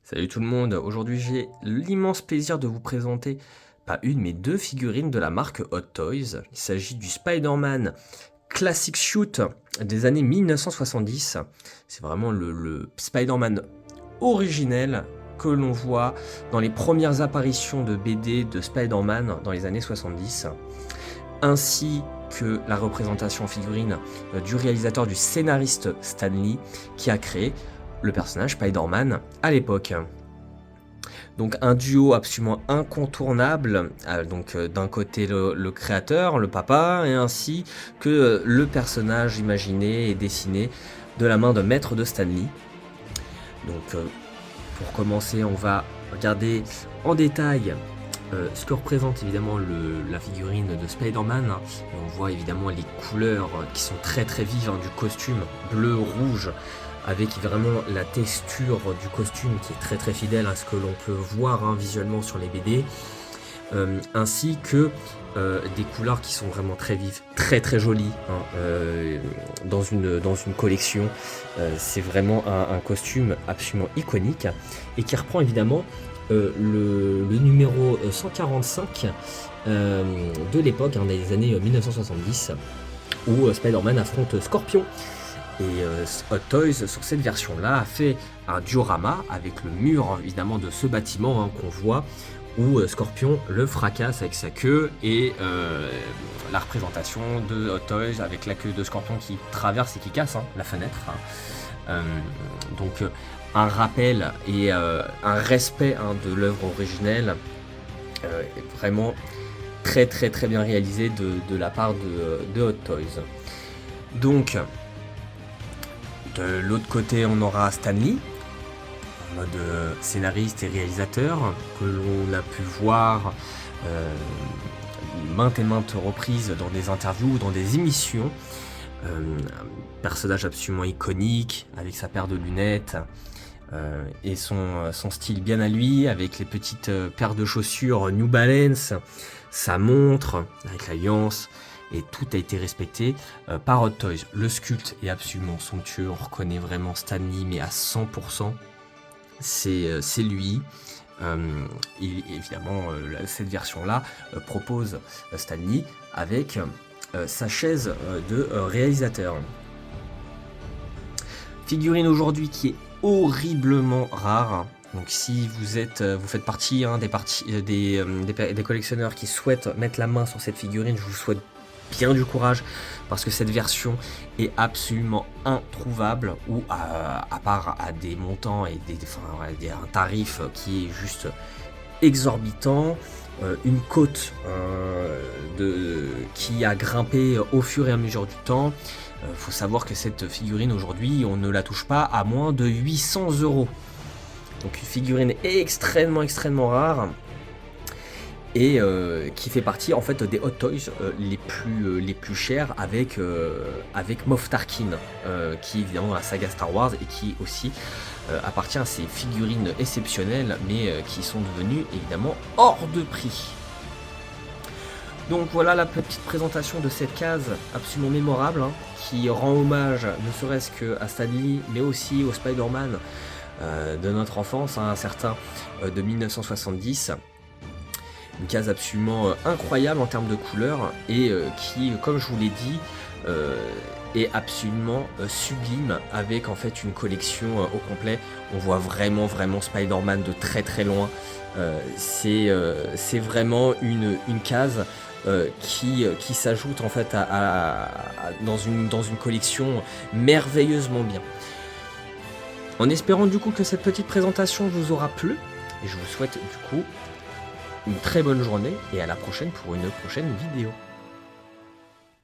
Salut tout le monde, aujourd'hui j'ai l'immense plaisir de vous présenter pas une mais deux figurines de la marque Hot Toys. Il s'agit du Spider-Man Classic Shoot des années 1970. C'est vraiment le Spider-Man originel que l'on voit dans les premières apparitions de BD de Spider-Man dans les années 70, ainsi que la représentation en figurine du réalisateur, du scénariste Stan Lee, qui a créé le personnage Spider-Man à l'époque. Donc un duo absolument incontournable, donc d'un côté le créateur, le papa, et ainsi que le personnage imaginé et dessiné de la main de maître de Stan Lee. Donc pour commencer, on va regarder en détail ce que représente évidemment la figurine de Spider-Man. On voit évidemment les couleurs qui sont très très vives du costume, bleu, rouge, avec vraiment la texture du costume qui est très très fidèle à ce que l'on peut voir visuellement sur les BD, ainsi que des couleurs qui sont vraiment très vives, très très jolies dans une collection. C'est vraiment un costume absolument iconique et qui reprend évidemment le numéro 145 de l'époque, des années 1970, où Spider-Man affronte Scorpion. Et Hot Toys, sur cette version-là, a fait un diorama avec le mur évidemment de ce bâtiment qu'on voit, où Scorpion le fracasse avec sa queue, et la représentation de Hot Toys avec la queue de Scorpion qui traverse et qui casse la fenêtre. Donc un rappel et un respect de l'œuvre originelle, vraiment très très très bien réalisé de la part de Hot Toys. Donc de l'autre côté, on aura Stan Lee, en mode scénariste et réalisateur, que l'on a pu voir maintes et maintes reprises dans des interviews ou dans des émissions. Un personnage absolument iconique, avec sa paire de lunettes et son style bien à lui, avec les petites paires de chaussures New Balance, sa montre avec l'alliance. Et tout a été respecté par Hot Toys. Le sculpte est absolument somptueux, on reconnaît vraiment Stan Lee, mais à 100%, c'est lui. Évidemment, cette version-là propose Stan Lee avec sa chaise de réalisateur. Figurine aujourd'hui qui est horriblement rare. Donc si vous faites partie des collectionneurs qui souhaitent mettre la main sur cette figurine, je vous souhaite bien du courage, parce que cette version est absolument introuvable, ou à part à des montants et un tarif qui est juste exorbitant, une cote qui a grimpé au fur et à mesure du temps. Faut savoir que cette figurine aujourd'hui, on ne la touche pas à moins de 800 €. Donc une figurine extrêmement rare, et qui fait partie en fait des Hot Toys les plus chers, avec Moff Tarkin, qui est évidemment dans la saga Star Wars et qui aussi appartient à ces figurines exceptionnelles, mais qui sont devenues évidemment hors de prix. Donc voilà la petite présentation de cette case absolument mémorable, qui rend hommage ne serait-ce qu'à Stan Lee, mais aussi au Spider-Man de notre enfance, un certain de 1970. Une case absolument incroyable en termes de couleurs, et qui, comme je vous l'ai dit, est absolument sublime, avec en fait une collection au complet. On voit vraiment Spider-Man de très loin. C'est vraiment une case qui s'ajoute en fait dans une collection merveilleusement bien. En espérant du coup que cette petite présentation vous aura plu, et je vous souhaite du coup une très bonne journée, et à la prochaine pour une prochaine vidéo.